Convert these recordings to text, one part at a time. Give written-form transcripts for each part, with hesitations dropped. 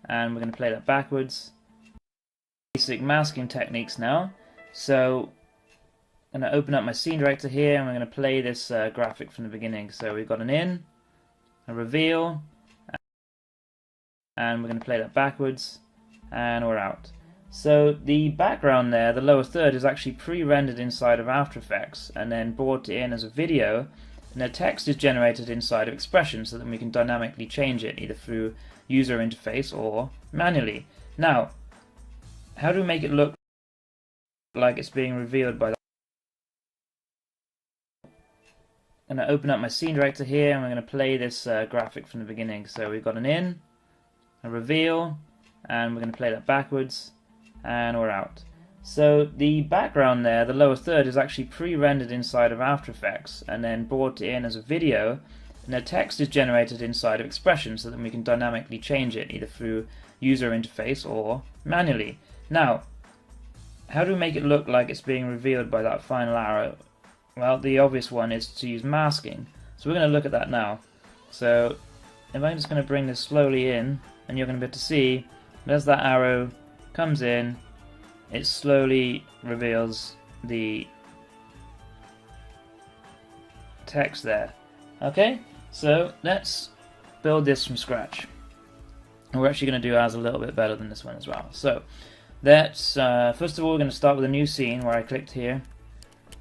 and we're going to play that backwards. Basic masking techniques now. So I'm going to open up my scene director here, and we're going to play this graphic from the beginning. So we've got an in, a reveal, and we're going to play that backwards, and we're out. So the background there, the lower third, is actually pre-rendered inside of After Effects and then brought in as a video, and the text is generated inside of Expression, so that we can dynamically change it either through user interface or manually. Now, how do we make it look like it's being revealed by the... I'm going to open up my scene director here, and we're going to play this graphic from the beginning. So we've got an in, a reveal, and we're going to play that backwards, and we're out. So the background there, the lower third, is actually pre-rendered inside of After Effects and then brought in as a video, and the text is generated inside of Expression, so that we can dynamically change it either through user interface or manually. Now, how do we make it look like it's being revealed by that final arrow? Well, the obvious one is to use masking. So we're going to look at that now. So if I'm just going to bring this slowly in, and you're going to be able to see, as that arrow comes in, it slowly reveals the text there. Okay, so let's build this from scratch. And we're actually going to do ours a little bit better than this one as well. So let's first of all, we're going to start with a new scene where I clicked here,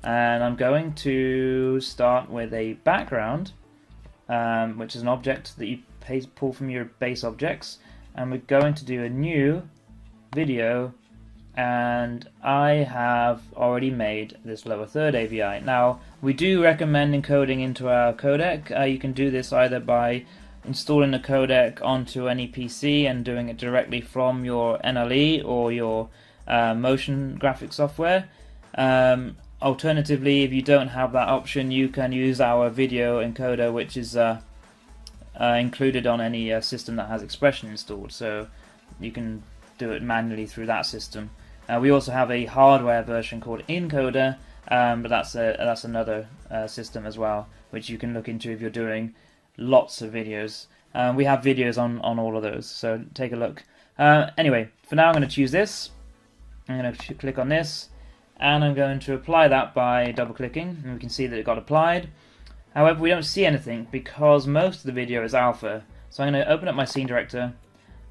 and I'm going to start with a background, which is an object that you pull from your base objects, and we're going to do a new video, and I have already made this lower third AVI. Now, we do recommend encoding into our codec. You can do this either by installing the codec onto any PC and doing it directly from your NLE or your motion graphic software. Alternatively, if you don't have that option, you can use our video encoder, which is included on any system that has Expression installed, so you can do it manually through that system. We also have a hardware version called encoder, but that's another system as well, which you can look into if you're doing lots of videos. We have videos on all of those, so take a look. Anyway, for now I'm going to choose this. I'm going to click on this, and I'm going to apply that by double clicking, and we can see that it got applied. However, we don't see anything because most of the video is alpha. So I'm going to open up my scene director.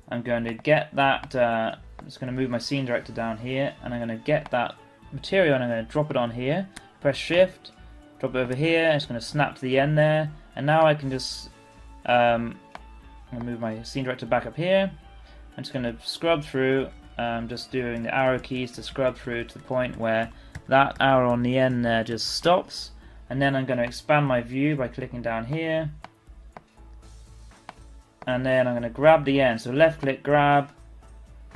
I'm going to get that, I'm just going to move my scene director down here, and I'm going to get that material and I'm going to drop it on here. Press shift, drop it over here, it's going to snap to the end there, and now I can just move my scene director back up here. I'm just going to scrub through, just doing the arrow keys to scrub through to the point where that arrow on the end there just stops. And then I'm going to expand my view by clicking down here, and then I'm going to grab the end. So left click, grab,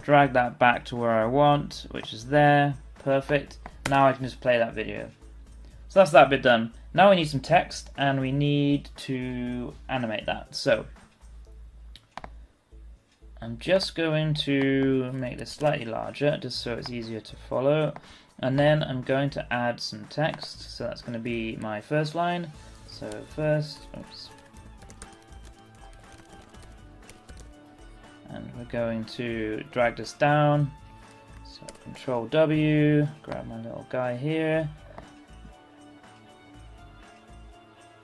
drag that back to where I want, which is there. Perfect. Now I can just play that video. So that's that bit done. Now we need some text, and we need to animate that. So I'm just going to make this slightly larger, just so it's easier to follow. And then I'm going to add some text, so that's going to be my first line. So first, oops. And we're going to drag this down. So Control W, grab my little guy here.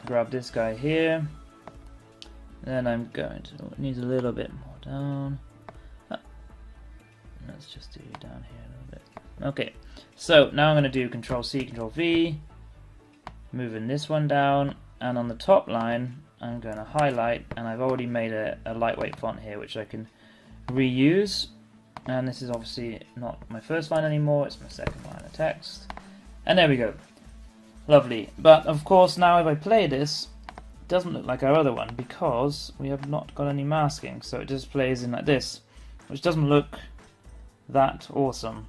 Grab this guy here. Then I'm going to, it needs a little bit more down. Let's just do down here a little bit. Okay, so now I'm going to do Control C, Control V, moving this one down, and on the top line I'm going to highlight, and I've already made a lightweight font here which I can reuse, and this is obviously not my first line anymore, it's my second line of text, and there we go. Lovely. But of course now if I play this, it doesn't look like our other one because we have not got any masking, so it just plays in like this, which doesn't look that awesome.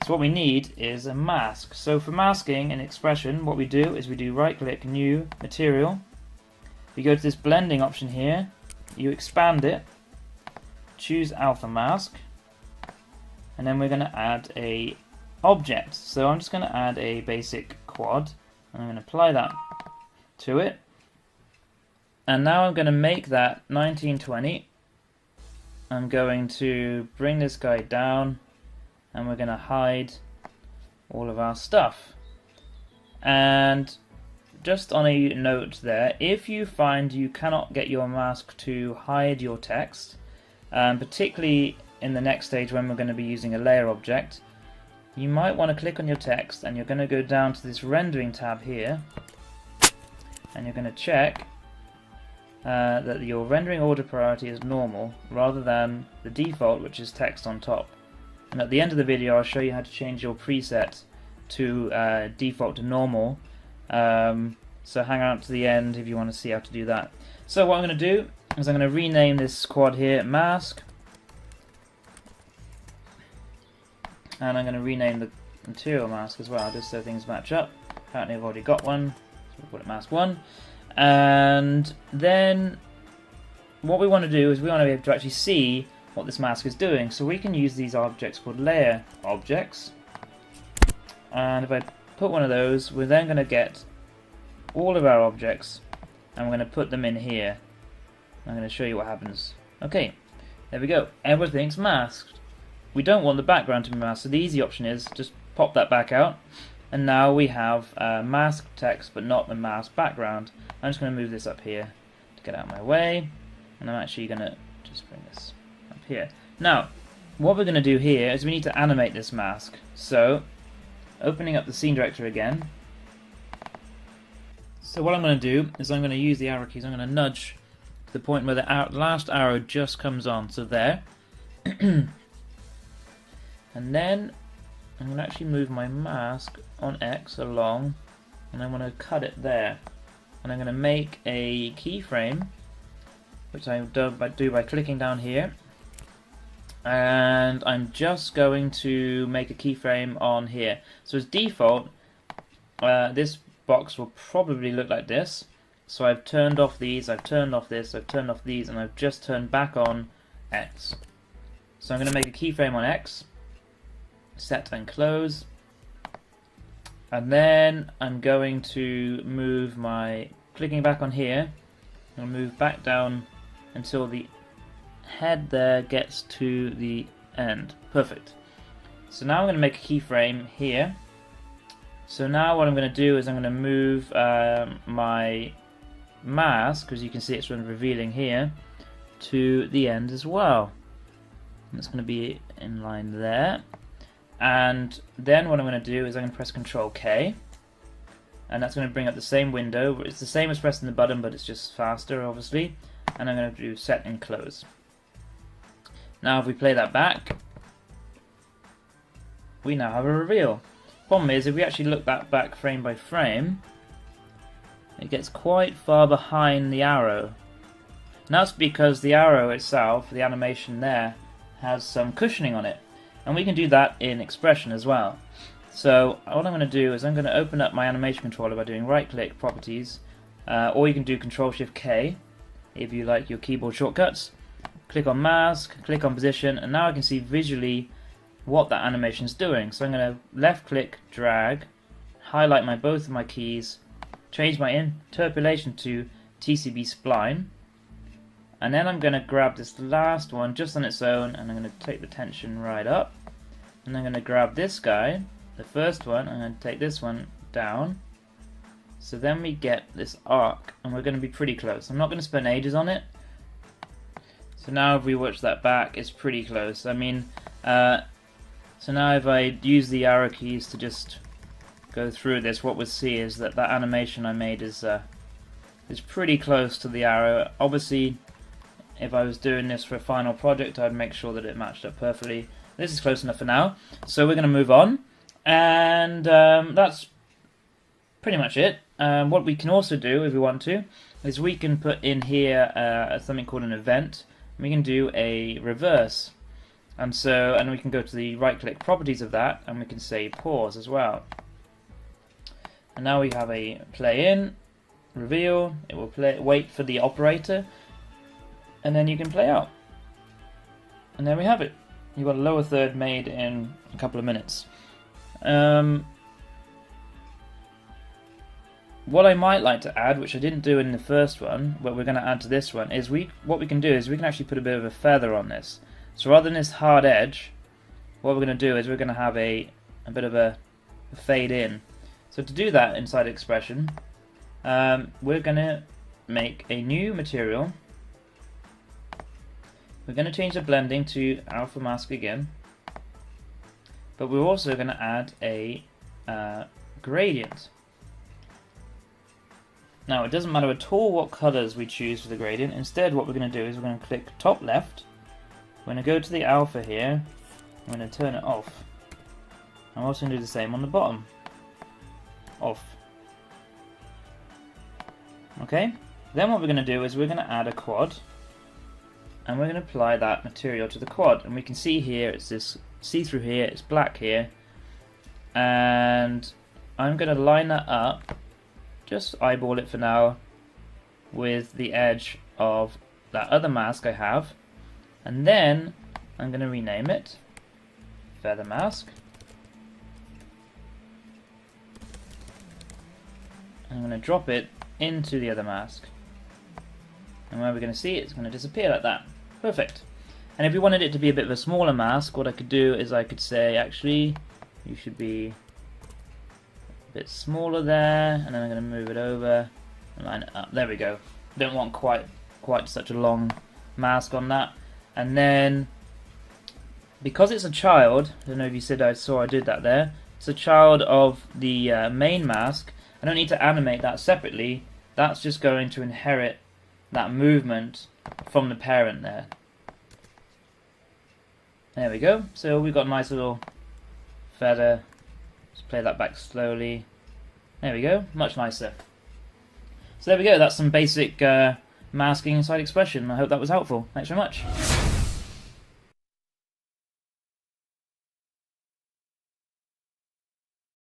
So what we need is a mask. So for masking in Expression, what we do is we do right click, new, material. We go to this blending option here, you expand it, choose alpha mask, and then we're going to add a object. So I'm just going to add a basic quad, and I'm going to apply that to it. And now I'm going to make that 1920, I'm going to bring this guy down, and we're going to hide all of our stuff. And just on a note there, if you find you cannot get your mask to hide your text, particularly in the next stage when we're going to be using a layer object, you might want to click on your text, and you're going to go down to this rendering tab here, and you're going to check that your rendering order priority is normal rather than the default, which is text on top. And at the end of the video I'll show you how to change your preset to default to normal, so hang out to the end if you want to see how to do that. So what I'm going to do is I'm going to rename this quad here mask, and I'm going to rename the material mask as well, just so things match up. Apparently I've already got one, so we'll call it mask 1. And then what we want to do is we want to be able to actually see what this mask is doing. So we can use these objects called layer objects. And if I put one of those, we're then going to get all of our objects and we're going to put them in here. I'm going to show you what happens. Okay, there we go. Everything's masked. We don't want the background to be masked, so the easy option is just pop that back out. And now we have masked text but not the masked background. I'm just going to move this up here to get out of my way, and I'm actually going to just bring this up here. Now, what we're going to do here is we need to animate this mask. So, opening up the scene director again. So what I'm going to do is I'm going to use the arrow keys. I'm going to nudge to the point where the last arrow just comes on. So there. And then I'm going to actually move my mask on X along, and I'm going to cut it there. And I'm going to make a keyframe, which I do by clicking down here. And I'm just going to make a keyframe on here. So as default, this box will probably look like this. So I've turned off these, I've turned off this, I've turned off these, and I've just turned back on X. So I'm going to make a keyframe on X, set and close, and then I'm going to move my, clicking back on here, I'll move back down until the head there gets to the end. Perfect. So now I'm going to make a keyframe here. So now what I'm going to do is I'm going to move my mask, because you can see it's revealing here, to the end as well. And it's going to be in line there. And then what I'm going to do is I'm going to press Ctrl K, and that's going to bring up the same window. It's the same as pressing the button, but it's just faster, obviously. And I'm going to do set and close. Now if we play that back, we now have a reveal. Problem is, if we actually look that back frame by frame, it gets quite far behind the arrow. And that's because the arrow itself, the animation there, has some cushioning on it. And we can do that in Expression as well. So what I'm going to do is I'm going to open up my animation controller by doing right click, properties, or you can do Ctrl Shift K if you like your keyboard shortcuts. Click on mask, click on position, and now I can see visually what that animation is doing. So I'm going to left click, drag, highlight both of my keys, change my interpolation to TCB spline, and then I'm going to grab this last one just on its own, and I'm going to take the tension right up, and I'm going to grab this guy, the first one, and I'm going to take this one down. So then we get this arc, and we're going to be pretty close. I'm not going to spend ages on it. So now if we watch that back, it's pretty close. I mean, so now if I use the arrow keys to just go through this, what we'll see is that that animation I made is pretty close to the arrow. Obviously, if I was doing this for a final project, I'd make sure that it matched up perfectly. This is close enough for now, so we're going to move on, and that's pretty much it. What we can also do, if we want to, is we can put in here something called an event. We can do a reverse, and we can go to the right-click properties of that, and we can say pause as well. And now we have a play in, reveal. It will wait for the operator, and then you can play out. And there we have it. You've got a lower third made in a couple of minutes. what I might like to add, which I didn't do in the first one, but we're going to add to this one, is what we can do is we can actually put a bit of a feather on this. So rather than this hard edge, what we're going to do is we're going to have a bit of a fade in. So to do that inside expression, we're going to make a new material. We're going to change the blending to alpha mask again, but we're also going to add a gradient. Now it doesn't matter at all what colors we choose for the gradient. Instead, what we're going to do is we're going to click top left. We're going to go to the alpha here. I'm going to turn it off. I'm also going to do the same on the bottom. Off. Okay. Then what we're going to do is we're going to add a quad, and we're going to apply that material to the quad. And we can see here it's this see-through here. It's black here, and I'm going to line that up. Just eyeball it for now with the edge of that other mask I have, and then I'm going to rename it feather mask. I'm going to drop it into the other mask, and where we're going to see it, it's going to disappear like that. Perfect. And if we wanted it to be a bit of a smaller mask, what I could do is I could say, actually, you should be bit smaller there, and then I'm going to move it over and line it up. There we go. Don't want quite such a long mask on that. And then because it's a child, I don't know if you said I did that there. It's a child of the main mask. I don't need to animate that separately. That's just going to inherit that movement from the parent there. There we go. So we've got a nice little feather. Just play that back slowly. There we go, much nicer. So there we go, that's some basic masking inside expression. I hope that was helpful. Thanks very much.